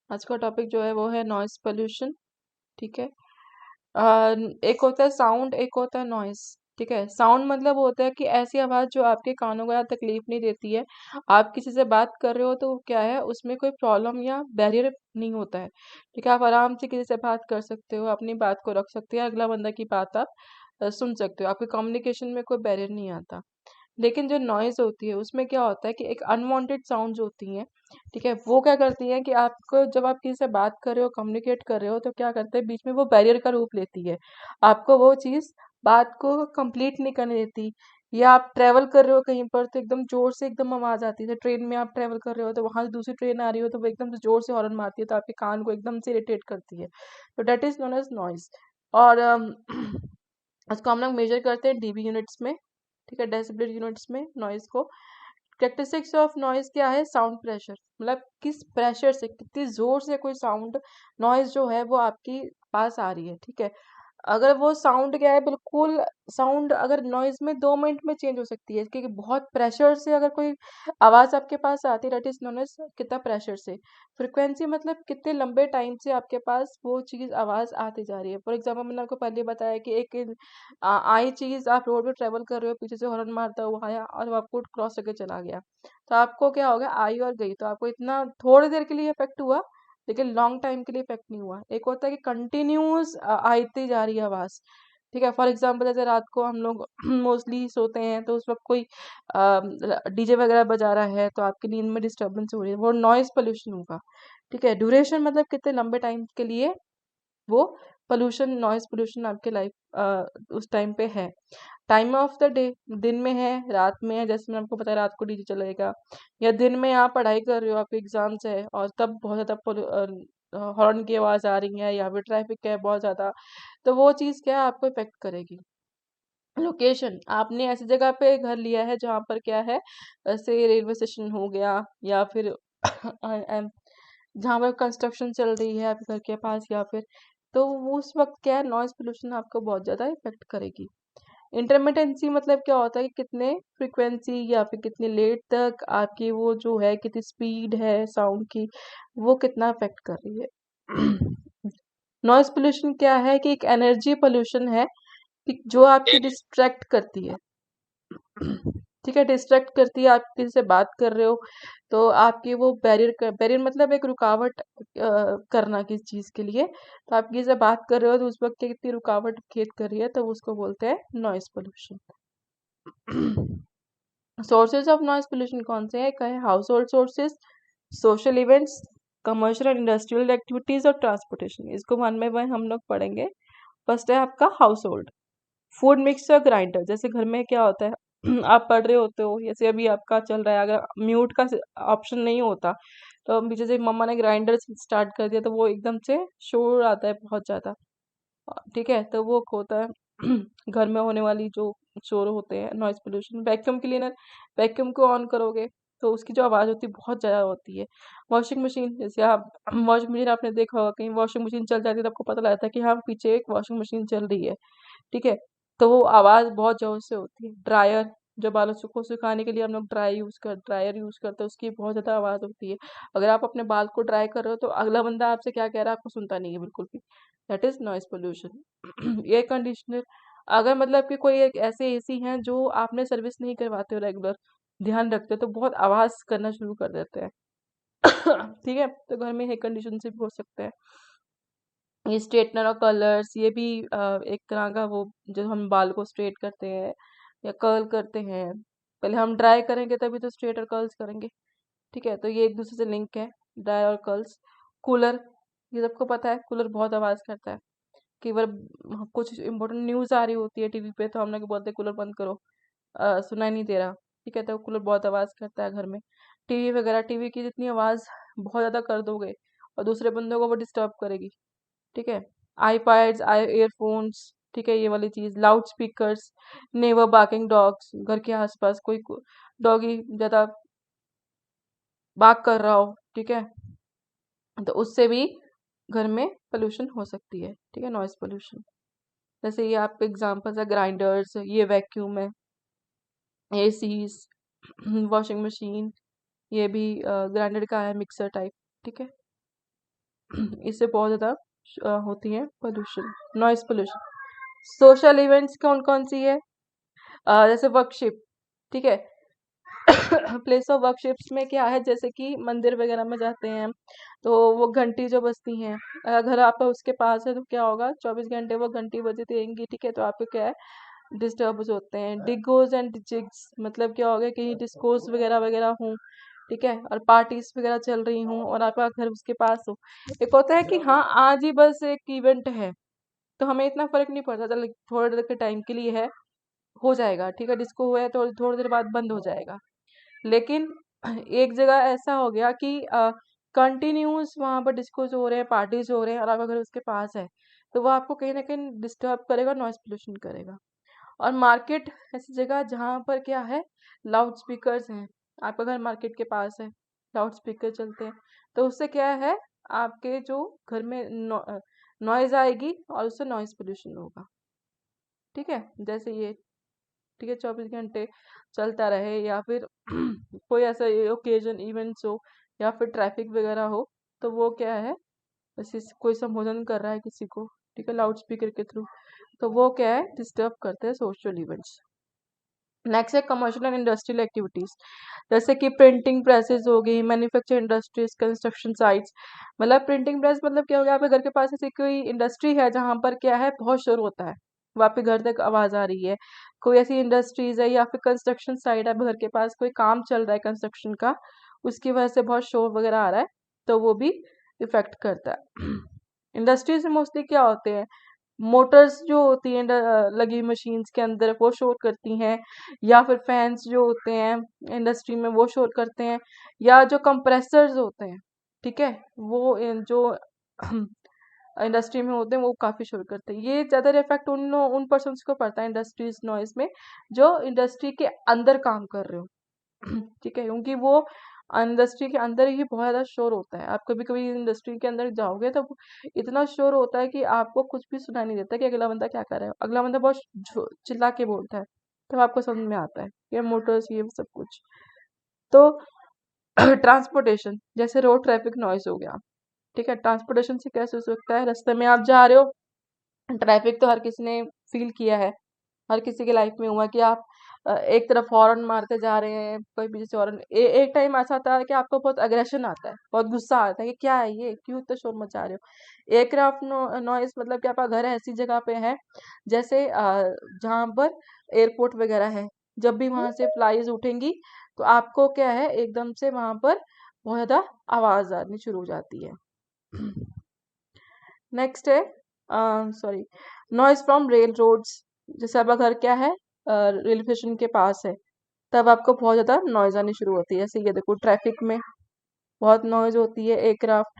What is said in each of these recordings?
आज का टॉपिक जो है वो है नॉइस पोल्यूशन। ठीक है। एक होता है साउंड, एक होता है नॉइस। ठीक है। साउंड मतलब होता है कि ऐसी आवाज जो आपके कानों को ज्यादा तकलीफ नहीं देती है। आप किसी से बात कर रहे हो तो क्या है, उसमें कोई प्रॉब्लम या बैरियर नहीं होता है। ठीक है। आप आराम से किसी से बात कर सकते हो, अपनी बात को रख सकते हो, अगला बंदा की बात आप सुन सकते हो, आपके कम्युनिकेशन में कोई बैरियर नहीं आता। लेकिन जो नॉइज होती है उसमें क्या होता है कि एक अनवांटेड साउंड्स होती हैं। ठीक है। वो क्या करती हैं कि आपको, जब आप किसी से बात कर रहे हो, कम्युनिकेट कर रहे हो, तो क्या करते हैं, बीच में वो बैरियर का रूप लेती है। आपको वो चीज बात को कंप्लीट नहीं करने देती। या आप ट्रेवल कर रहे हो कहीं पर तो एकदम जोर से एकदम आवाज आती है। ट्रेन में आप ट्रेवल कर रहे हो तो वहां से दूसरी ट्रेन आ रही हो तो वो एकदम से जोर से हॉर्न मारती है, तो आपके कान को एकदम से इरिटेट करती है। तो that is known as noise. और उसको हम लोग मेजर करते हैं डीबी यूनिट्स में। ठीक है। डेसिबल यूनिट्स में नॉइज को। कैरेक्टरिस्टिक्स ऑफ नॉइज क्या है, साउंड प्रेशर, मतलब किस प्रेशर से, कितनी जोर से कोई साउंड नॉइज जो है वो आपकी पास आ रही है। ठीक है। अगर वो साउंड क्या है, बिल्कुल साउंड अगर नॉइज में 2 मिनट में चेंज हो सकती है, क्योंकि बहुत प्रेशर से अगर कोई आवाज आपके पास आती है, दैट इज नोन एज कितना प्रेशर से। फ्रिक्वेंसी मतलब कितने लंबे टाइम से आपके पास वो चीज आवाज आती जा रही है। फॉर एग्जाम्पल मैंने आपको पहले बताया कि एक आई चीज, आप रोड पे ट्रेवल कर रहे हो, पीछे से हॉर्न मारता हुआ आया और वो आपको क्रॉस करके चला गया, तो आपको क्या होगा, आई और गई, तो आपको इतना थोड़ी देर के लिए इफेक्ट हुआ, लेकिन लॉन्ग टाइम के लिए इफेक्ट नहीं हुआ। एक होता है कि कंटिन्यूस आती जा रही है आवाज। ठीक है। फॉर एग्जाम्पल जैसे रात को हम लोग मोस्टली सोते हैं तो उस वक्त कोई डीजे वगैरह बजा रहा है तो आपकी नींद में डिस्टरबेंस हो रही है, वो नॉइस पोल्यूशन होगा। ठीक है। ड्यूरेशन मतलब कितने लंबे टाइम के लिए वो पोल्यूशन, नॉइस पोल्यूशन आपके लाइफ उस टाइम पे है। टाइम ऑफ द डे, दिन में है, रात में है, जैसे मैंने आपको बताया रात को डीजे चलेगा, या दिन में आप पढ़ाई कर रहे हो, आपके एग्जाम्स है और तब बहुत ज्यादा हॉर्न की आवाज आ रही है या फिर ट्रैफिक है बहुत ज्यादा, तो वो चीज क्या है, आपको इफेक्ट करेगी। लोकेशन, आपने ऐसी जगह पे घर लिया है जहाँ पर क्या है, जैसे रेलवे स्टेशन हो गया, या फिर जहाँ पर कंस्ट्रक्शन चल रही है आपके घर के पास, या फिर, तो वो उस वक्त क्या है, नॉइज पोल्यूशन आपको बहुत ज्यादा इफेक्ट करेगी। इंटरमिटेंसी मतलब क्या होता है कि कितने फ्रिक्वेंसी या फिर कितने लेट तक आपकी वो जो है, कितनी स्पीड है साउंड की, वो कितना अफेक्ट कर रही है। नॉइज पोल्यूशन क्या है कि एक एनर्जी पोल्यूशन है कि जो आपकी डिस्ट्रैक्ट करती है। ठीक है। डिस्ट्रैक्ट करती है, आप किसी से बात कर रहे हो तो आपकी वो बैरियर मतलब एक रुकावट करना किसी चीज के लिए, तो आप किसी से बात कर रहे हो तो उस वक्त कितनी रुकावट क्रिएट कर रही है, तो उसको बोलते हैं noise pollution. Sources of noise pollution कौन से हैं, कहे house hold sources, social events, commercial and industrial activities और ट्रांसपोर्टेशन। इसको वन बाय वन हम लोग पढ़ेंगे। फर्स्ट है आपका house hold. Food mixer grinder, जैसे घर में क्या होता है, आप पढ़ रहे होते हो, जैसे अभी आपका चल रहा है, अगर म्यूट का ऑप्शन नहीं होता तो पीछे से मम्मा ने ग्राइंडर स्टार्ट कर दिया तो वो एकदम से शोर आता है बहुत ज्यादा। ठीक है। तो वो होता है घर में होने वाली जो शोर होते हैं, noise pollution. Vacuum cleaner, vacuum को ऑन करोगे तो उसकी जो आवाज होती है बहुत ज्यादा होती है। वॉशिंग मशीन, जैसे आप वॉशिंग मशीन आपने देखा होगा, कहीं वॉशिंग मशीन चल जाती है तो आपको पता लगता है कि हाँ पीछे एक वॉशिंग मशीन चल रही है। ठीक है। तो वो आवाज बहुत जोर से होती है। ड्रायर, जो बालों को सुखाने के लिए हम लोग ड्रायर यूज करते हैं, उसकी बहुत ज्यादा आवाज होती है। अगर आप अपने बाल को ड्राई कर रहे हो तो अगला बंदा आपसे क्या कह रहा है आपको सुनता नहीं है बिल्कुल भी। That is noise pollution. Air conditioner, अगर मतलब कि कोई एक ऐसे एसी हैं जो आपने सर्विस नहीं करवाते हो रेगुलर, ध्यान रखते हो, तो बहुत आवाज करना शुरू कर देते हैं। ठीक है। तो घर में एयर कंडीशन से भी हो सकता है। ये स्ट्रेटनर और कलर्स, ये भी एक तरह का वो, जो हम बाल को स्ट्रेट करते हैं या कर्ल करते हैं, पहले हम ड्राई करेंगे तभी तो स्ट्रेट और कर्ल्स करेंगे। ठीक है। तो ये एक दूसरे से लिंक है, ड्राई और कर्ल्स। कूलर, ये सबको पता है कूलर बहुत आवाज करता है। कई बार कुछ इंपॉर्टेंट न्यूज आ रही होती है टीवी पे तो हम लोग बोलते हैं कूलर बंद करो, सुनाई नहीं दे रहा। ठीक है। तो कूलर बहुत आवाज करता है घर में। टीवी वगैरह, टीवी की जितनी आवाज बहुत ज्यादा कर दोगे और दूसरे बंदों को वो डिस्टर्ब करेगी। ठीक है। आईपैड्स, आई ईयरफोन्स, ठीक है, ये वाली चीज, loud speakers, never barking dogs, घर के आसपास कोई डॉगी ज्यादा बाग कर रहा हो, ठीक है, तो उससे भी घर में पोल्यूशन हो सकती है। ठीक है। नॉइस पोल्यूशन, जैसे ये आपके एग्जांपल्स है, ग्राइंडर्स, ये वैक्यूम है, एसीज, वॉशिंग मशीन, ये भी ग्राइंडर का है, मिक्सर टाइप। ठीक है। इससे बहुत ज़्यादा होती है pollution, noise pollution. Social events कौन कौन सी है? जैसे वर्कशिप, ठीक है। प्लेस ऑफ वर्कशिप्स में क्या है, जैसे कि मंदिर वगैरह में जाते हैं तो वो घंटी जो बजती हैं, अगर आपका उसके पास है तो क्या होगा, 24 घंटे वो घंटी बजती रहेंगी, ठीक है, तो आपको क्या है, डिस्टर्ब होते हैं। डिगोज एंड जिग्स मतलब क्या हो गया, कहीं डिस्कोर्स वगैरह वगैरह हों, ठीक है, और पार्टीज वगैरह चल रही हों और आपका घर उसके पास हो। एक होता है कि हाँ आज ही बस एक इवेंट है तो हमें इतना फर्क नहीं पड़ता, चल थोड़ी देर के टाइम के लिए है, हो जाएगा, ठीक है, डिस्को हुआ है तो थोड़ी देर बाद बंद हो जाएगा। लेकिन एक जगह ऐसा हो गया कि कंटिन्यूस वहां पर डिस्कोज हो रहे हैं, पार्टीज हो रहे हैं और आपका घर उसके पास है, तो वो आपको कहीं ना कहीं डिस्टर्ब करेगा, नॉइस पोल्यूशन करेगा। और मार्केट ऐसी जगह जहाँ पर क्या है, लाउड स्पीकर्स हैं, आपका घर मार्केट के पास है, लाउड स्पीकर चलते हैं, तो उससे क्या है, आपके जो घर में नॉइज आएगी और उससे नॉइस पोल्यूशन होगा, ठीक है। जैसे ये, ठीक है, 24 घंटे चलता रहे या फिर कोई ऐसा ओकेजन इवेंट्स हो या फिर ट्रैफिक वगैरह हो, तो वो क्या है, जैसे कोई संबोधन कर रहा है किसी को, ठीक है, लाउड स्पीकर के थ्रू, तो वो क्या है, डिस्टर्ब करते हैं सोशल इवेंट्स। नेक्स्ट है कमर्शियल एंड इंडस्ट्रियल एक्टिविटीज, जैसे कि प्रिंटिंग प्रेसेस हो गई, मैन्युफैक्चर इंडस्ट्रीज, कंस्ट्रक्शन साइट्स। मतलब प्रिंटिंग प्रेस मतलब क्या हो गया, आपके घर के पास ऐसी कोई इंडस्ट्री है जहां पर क्या है, बहुत शोर होता है, वो आपके घर तक आवाज आ रही है। कोई ऐसी इंडस्ट्रीज है या फिर कंस्ट्रक्शन साइट है, आपके घर के पास कोई काम चल रहा है कंस्ट्रक्शन का, उसकी वजह से बहुत शोर वगैरह आ रहा है, तो वो भी इफेक्ट करता है। इंडस्ट्रीज में मोस्टली क्या होते हैं, मोटर्स जो होती हैं लगी मशीन्स के अंदर वो शोर करती हैं, या फिर फैंस जो होते हैं इंडस्ट्री में वो शोर करते हैं, या जो कंप्रेसर्स होते हैं, ठीक है, वो जो इंडस्ट्री में होते हैं वो काफी शोर करते हैं। ये ज्यादा इफेक्ट उन पर्सन्स को पड़ता है इंडस्ट्रीज नॉइस में जो इंडस्ट्री के अंदर काम कर रहे हो। ठीक है, क्योंकि वो इंडस्ट्री के अंदर ही बहुत ज्यादा शोर होता है। आप कभी कभी इंडस्ट्री के अंदर जाओगे तो इतना शोर होता है कि आपको कुछ भी सुनाई नहीं देता कि अगला बंदा क्या कर रहा है, अगला बंदा बहुत चिल्ला के बोलता है, तब आपको समझ में आता है ये मोटर्स ये सब कुछ। तो ट्रांसपोर्टेशन, जैसे रोड ट्रैफिक नॉइस हो गया, ठीक है, ट्रांसपोर्टेशन से कैसे हो सकता है, रास्ते में आप जा रहे हो, ट्रैफिक तो हर किसी ने फील किया है, हर किसी की लाइफ में हुआ कि आप एक तरफ हॉर्न मारते जा रहे हैं, कोई पीछे से हॉर्न, एक टाइम ऐसा आता है कि आपको बहुत अग्रेशन आता है, बहुत गुस्सा आता है कि क्या है ये, क्यों इतना शोर मचा रहे हो। एयरक्राफ्ट नॉइस मतलब कि आपका घर ऐसी जगह पे है, जैसे जहाँ पर एयरपोर्ट वगैरह है, जब भी वहां से फ्लाइज उठेंगी तो आपको क्या है, एकदम से वहां पर बहुत ज्यादा आवाज आनी शुरू हो जाती है। नेक्स्ट है, sorry, noise from railroads, जैसे आपका घर क्या है, रेलवे स्टेशन के पास है, तब आपको बहुत ज्यादा नॉइज आनी शुरू होती है। जैसे ये देखो ट्रैफिक में बहुत नॉइज होती है, एयरक्राफ्ट,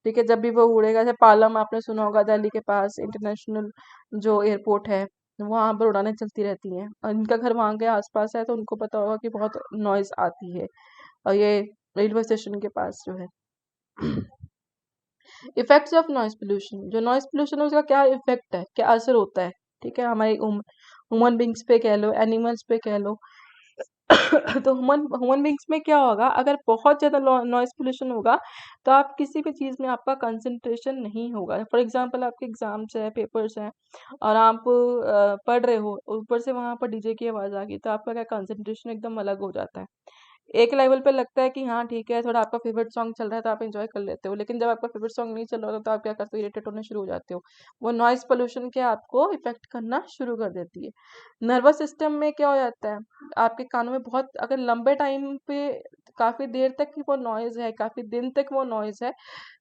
ठीक है, जब भी वो उड़ेगा, जैसे पालम आपने सुना होगा दिल्ली के पास इंटरनेशनल जो एयरपोर्ट है, वहां पर उड़ानें चलती रहती हैं और इनका घर वहां के आसपास है तो उनको पता होगा कि बहुत नॉइज आती है, और ये रेलवे स्टेशन के पास जो है। इफेक्ट्स ऑफ नॉइस पोल्यूशन, जो नॉइस पोल्यूशन है उसका क्या इफेक्ट है, क्या असर होता है, ठीक है, हमारे ह्यूमन बींग्स पे कह लो, एनिमल्स पे कह लो। तो ह्यूमन ह्यूमन बींग्स में क्या होगा, अगर बहुत ज्यादा नॉइस पोल्यूशन होगा तो आप किसी भी चीज में आपका कंसंट्रेशन नहीं होगा। फॉर एग्जांपल आपके एग्जाम्स है, पेपर्स हैं, और आप पढ़ रहे हो, ऊपर से वहां पर डीजे की आवाज आ गई तो आपका क्या कंसंट्रेशन एकदम अलग हो जाता है। एक लेवल पे लगता है कि हाँ ठीक है, थोड़ा आपका फेवरेट सॉन्ग चल रहा है तो आप एंजॉय कर लेते हो, लेकिन जब आपका फेवरेट सॉन्ग नहीं चल रहा होता तो आप क्या करते हो, इरिटेट होने शुरू हो जाते हो। वो नॉइस पोल्यूशन के आपको इफेक्ट करना शुरू कर देती है। नर्वस सिस्टम में क्या हो जाता है, आपके कानों में बहुत, अगर लंबे टाइम पे काफी देर तक वो नॉइज है, काफी दिन तक वो नॉइज है,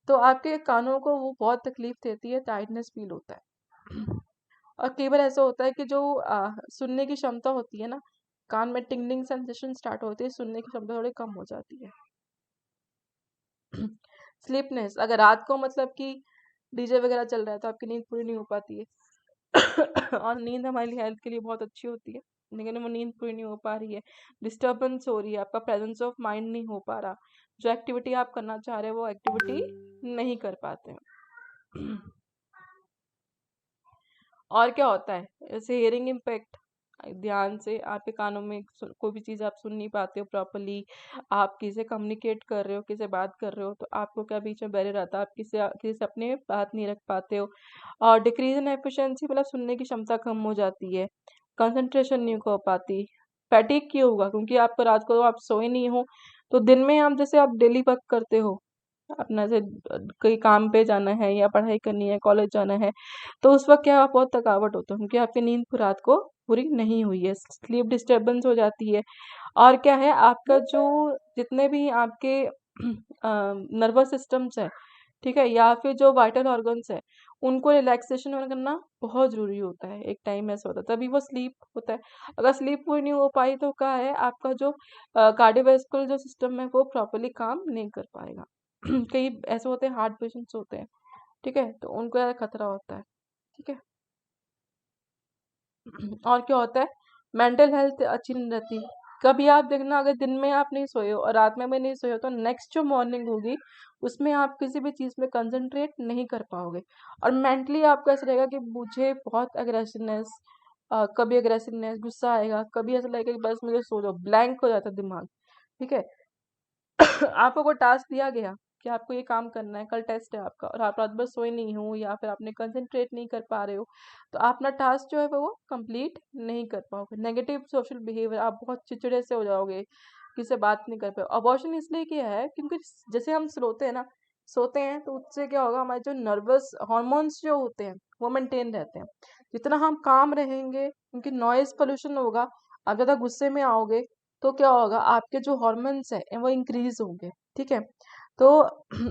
तो आपके कानों को वो बहुत तकलीफ देती है, टाइटनेस फील होता है। और कई बार ऐसा होता है कि जो सुनने की क्षमता होती है ना, कान में टिंगलिंग सेंसेशन स्टार्ट होती है, सुनने की क्षमता थोड़ी कम हो जाती है। स्लीपनेस, अगर रात को मतलब कि डीजे वगैरह चल रहा है तो आपकी नींद पूरी नहीं हो पाती है। और नींद हमारी हेल्थ के लिए बहुत अच्छी होती है, लेकिन वो नींद पूरी नहीं हो पा रही है, डिस्टर्बेंस हो रही है, आपका प्रेजेंस ऑफ माइंड नहीं हो पा रहा, जो एक्टिविटी आप करना चाह रहे हो वो एक्टिविटी नहीं कर पाते हैं। और क्या होता है, जैसे हियरिंग इम्पैक्ट, ध्यान से आपके कानों में कोई भी चीज़ आप सुन नहीं पाते हो प्रॉपरली, आप किसी से कम्युनिकेट कर रहे हो, किसी से बात कर रहे हो, तो आपको क्या बीच में बैरियर आता है, आप किसी से अपने बात नहीं रख पाते हो। और डिक्रीज इन एफिशिएंसी मतलब सुनने की क्षमता कम हो जाती है, कंसंट्रेशन नहीं हो पाती। फैटिक क्यों होगा? क्योंकि आपको रात को आप सोए नहीं हो, तो दिन में आप जैसे आप डेली वर्क करते हो अपना से कहीं काम पे जाना है या पढ़ाई करनी है, कॉलेज जाना है, तो उस वक्त क्या आप बहुत थकावट होता है क्योंकि आपकी नींद रात को पूरी नहीं हुई है, स्लीप डिस्टरबेंस हो जाती है। और क्या है आपका जो जितने भी आपके नर्वस सिस्टम्स है, ठीक है, या फिर जो वाइटल ऑर्गन्स है, उनको रिलैक्सेशन करना बहुत जरूरी होता है। एक टाइम ऐसा होता है तभी वो स्लीप होता है। अगर स्लीप पूरी नहीं हो पाई तो क्या है आपका जो कार्डियोवैस्कुलर जो सिस्टम है वो प्रॉपरली काम नहीं कर पाएगा। कई ऐसे होते हैं हार्ट पेशेंट्स होते हैं, ठीक है, तो उनको ज़्यादा खतरा होता है, ठीक है। और क्या होता है, मेंटल हेल्थ अच्छी नहीं रहती। कभी आप देखना अगर दिन में आप नहीं सोए हो और रात में भी नहीं सोए हो तो नेक्स्ट जो मॉर्निंग होगी उसमें आप किसी भी चीज़ में कंसंट्रेट नहीं कर पाओगे। और मेंटली आपको ऐसा रहेगा कि मुझे बहुत अग्रेसिवनेस, कभी अग्रेसिवनेस गुस्सा आएगा, कभी ऐसा लगेगा कि बस मुझे सो जाओ, ब्लैंक हो जाता है दिमाग, ठीक है। आपको कोई टास्क दिया गया कि आपको ये काम करना है, कल टेस्ट है आपका और आप रात भर सोए नहीं हो या फिर आपने कंसंट्रेट नहीं कर पा रहे हो, तो आप अपना टास्क जो है वो कंप्लीट नहीं कर पाओगे। नेगेटिव सोशल बिहेवियर, आप बहुत चिड़चिड़े से हो जाओगे, किसी से बात नहीं कर पाओ। अबॉर्शन इसलिए किया है क्योंकि जैसे हम सोते हैं ना, सोते हैं तो उससे क्या होगा, हमारे जो नर्वस हॉर्मोन्स जो होते हैं वो मेंटेन रहते हैं। जितना हम काम रहेंगे क्योंकि नॉइज पोल्यूशन होगा, आप ज्यादा गुस्से में आओगे तो क्या होगा, आपके जो हॉर्मोन्स हैं वो इंक्रीज होंगे, ठीक है। तो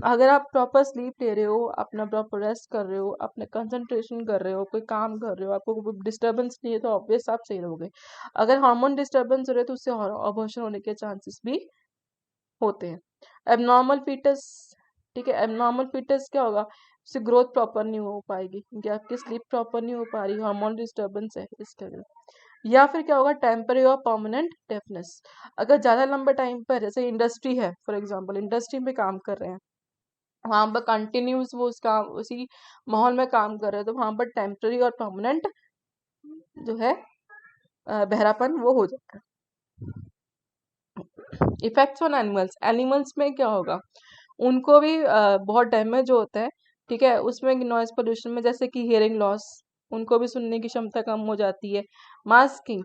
अगर आप प्रॉपर स्लीप ले रहे हो, अपना प्रॉपर रेस्ट कर रहे हो, अपने कंसंट्रेशन कर रहे हो, कोई काम कर रहे हो, आपको कोई डिस्टरबेंस नहीं है तो ऑब्वियस आप सही रहोगे। अगर हार्मोन डिस्टरबेंस हो रहे हैं तो उससे अबॉर्शन होने के चांसेस भी होते हैं। एबनॉर्मल फीटस, ठीक है, एबनॉर्मल फीटस क्या होगा, उससे ग्रोथ प्रॉपर नहीं हो पाएगी क्योंकि आपकी स्लीप प्रॉपर नहीं हो पा रही, हार्मोन डिस्टरबेंस है इसके वजह। या फिर क्या होगा, टेम्पररी और परमानेंट डेफनेस। अगर ज्यादा लंबे टाइम पर, जैसे इंडस्ट्री है फॉर एग्जांपल, इंडस्ट्री में काम कर रहे हैं, वहां पर कंटिन्यूस वो उस काम उसी माहौल में काम कर रहे हैं, तो वहां पर टेम्पररी और परमानेंट जो है बहरापन वो हो जाता है। इफेक्ट्स ऑन एनिमल्स, एनिमल्स में क्या होगा, उनको भी बहुत डैमेज होता है, ठीक है। उसमें नॉइज पोल्यूशन में जैसे कि हियरिंग लॉस, उनको भी सुनने की क्षमता कम हो जाती है। मास्किंग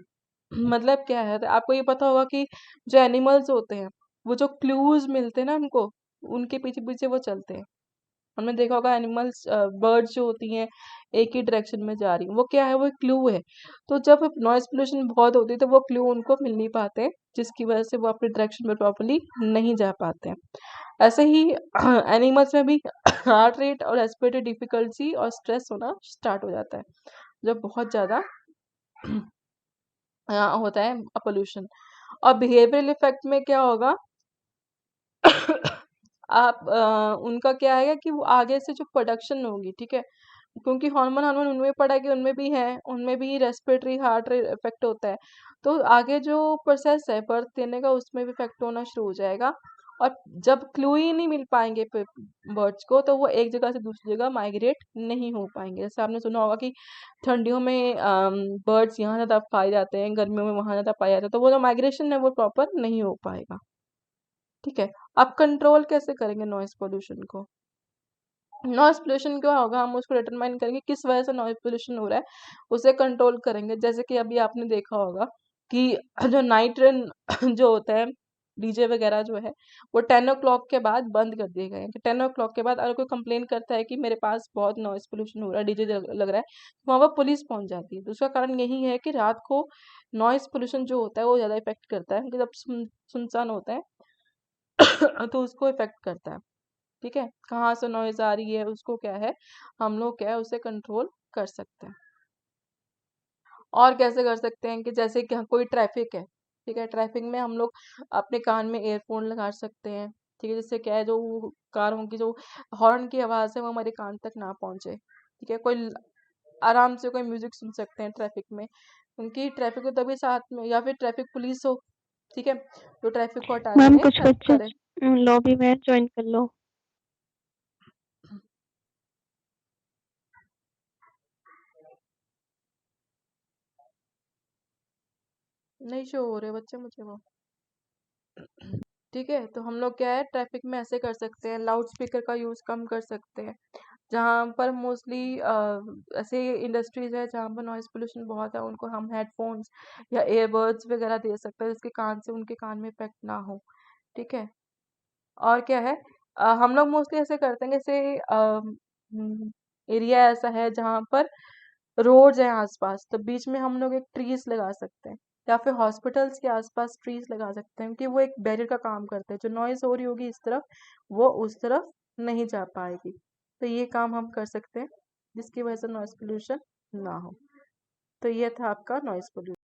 मतलब क्या है, आपको ये पता होगा कि जो एनिमल्स होते हैं वो जो क्लूज मिलते हैं ना उनको, उनके पीछे पीछे वो चलते हैं। हमने देखा होगा एनिमल्स, बर्ड्स जो होती हैं एक ही डायरेक्शन में जा रही हैं, वो क्या है, वो क्लू है। तो जब नॉइज पोल्यूशन बहुत होती है तो वो क्लू उनको मिल नहीं पाते, जिसकी वजह से वो अपनी डायरेक्शन में प्रॉपरली नहीं जा पाते हैं। ऐसे ही एनिमल्स में भी हार्ट रेट और रेस्पिरेटरी डिफिकल्टी और स्ट्रेस होना स्टार्ट हो जाता है जब बहुत ज्यादा होता है पोल्यूशन। और बिहेवियरल इफेक्ट में क्या होगा, आप उनका क्या है कि वो आगे से जो प्रोडक्शन होगी, ठीक है, क्योंकि हार्मोन हार्मोन उनमें पड़ा है कि उनमें भी है, उनमें भी रेस्पिरेटरी हार्ट रेट इफेक्ट होता है। तो आगे जो प्रोसेस है बर्थ देने का उसमें भी इफेक्ट होना शुरू हो जाएगा। और जब क्लू ही नहीं मिल पाएंगे बर्ड्स को तो वो एक जगह से दूसरी जगह माइग्रेट नहीं हो पाएंगे। जैसे आपने सुना होगा कि ठंडियों में बर्ड्स यहाँ ज्यादा पाए जाते हैं, गर्मियों में वहां ज्यादा पाए जाते हैं, तो वो जो माइग्रेशन है वो प्रॉपर नहीं हो पाएगा, ठीक है। अब कंट्रोल कैसे करेंगे नॉइस पोल्यूशन को? नॉइस पोल्यूशन क्या होगा, हम उसको डिटरमाइन करेंगे किस वजह से नॉइस पोल्यूशन हो रहा है, उसे कंट्रोल करेंगे। जैसे कि अभी आपने देखा होगा कि जो नाइट ट्रेन जो होता है, डीजे वगैरह जो है, वो 10 o'clock के बाद बंद कर दिए गए हैं। कि 10 o'clock के बाद अगर कोई कंप्लेन करता है कि मेरे पास बहुत नॉइस पोल्यूशन हो रहा है, डीजे लग रहा है, तो वहाँ पर पुलिस पहुंच जाती है। तो उसका कारण यही है कि रात को नॉइस पोल्यूशन जो होता है वो ज्यादा इफेक्ट करता है, क्योंकि जब सुनसान होता है तो उसको इफेक्ट करता है, ठीक है। कहाँ से नॉइज आ रही है उसको क्या है, हम लोग क्या है उसे कंट्रोल कर सकते हैं। और कैसे कर सकते हैं कि जैसे कि कोई ट्रैफिक है, ठीक है, ट्रैफिक में हम लोग अपने कान में एयरफोन लगा सकते हैं, ठीक है, जिससे क्या है जो कारों की जो हॉर्न की आवाज़ है वो हमारे कान तक ना पहुंचे, ठीक है। आराम से कोई म्यूजिक सुन सकते हैं ट्रैफिक में, क्योंकि ट्रैफिक को तभी साथ में, या फिर ट्रैफिक पुलिस हो, ठीक है, जो ट्रैफिक को हटाने मैम में कुछ हेल्प बच्चे करे। लॉबी में ज्वाइन कर लो। नहीं शो हो रहे बच्चे मुझे वो। ठीक है, तो हम लोग क्या है ट्रैफिक में ऐसे कर सकते हैं, लाउड स्पीकर का यूज कम कर सकते हैं। जहाँ पर मोस्टली ऐसे इंडस्ट्रीज है जहाँ पर नॉइज पोल्यूशन बहुत है, उनको हम हेडफोन्स या एयरबड्स वगैरह दे सकते हैं जिसके कान से उनके कान में इफेक्ट ना हो। ठीक है। और क्या है, हम लोग मोस्टली ऐसे करते हैं जैसे एरिया ऐसा है जहाँ पर रोड्स हैं आसपास, तो बीच में हम लोग एक ट्रीज लगा सकते हैं, या फिर हॉस्पिटल्स के आसपास ट्रीज लगा सकते हैं, क्योंकि वो एक बैरियर का काम करते हैं, जो नॉइज हो रही होगी इस तरफ वो उस तरफ नहीं जा पाएगी। तो ये काम हम कर सकते हैं जिसकी वजह से नॉइज पोल्यूशन ना हो। तो ये था आपका नॉइज पोल्यूशन।